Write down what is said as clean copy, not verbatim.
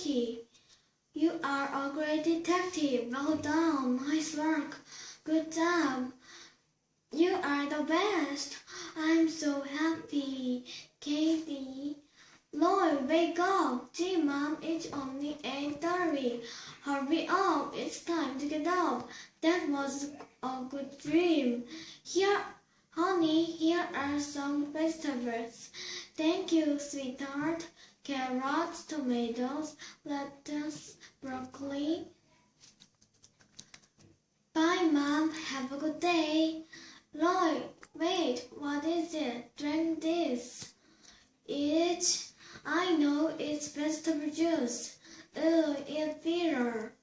Vicky. You are a great detective. Well done. Nice work. Good job. You are the best. I'm so happy. Katie. Lloyd, wake up. Gee, Mom, it's only 8:30. Hurry up. It's time to get up. That was a good dream. Honey, here are some vegetables. Thank you, sweetheart. Carrots, tomatoes, lettuce, broccoli. Bye, Mom. Have a good day. Lloyd, wait. What is it? Drink this. I know it's vegetable juice. Ew, it's bitter.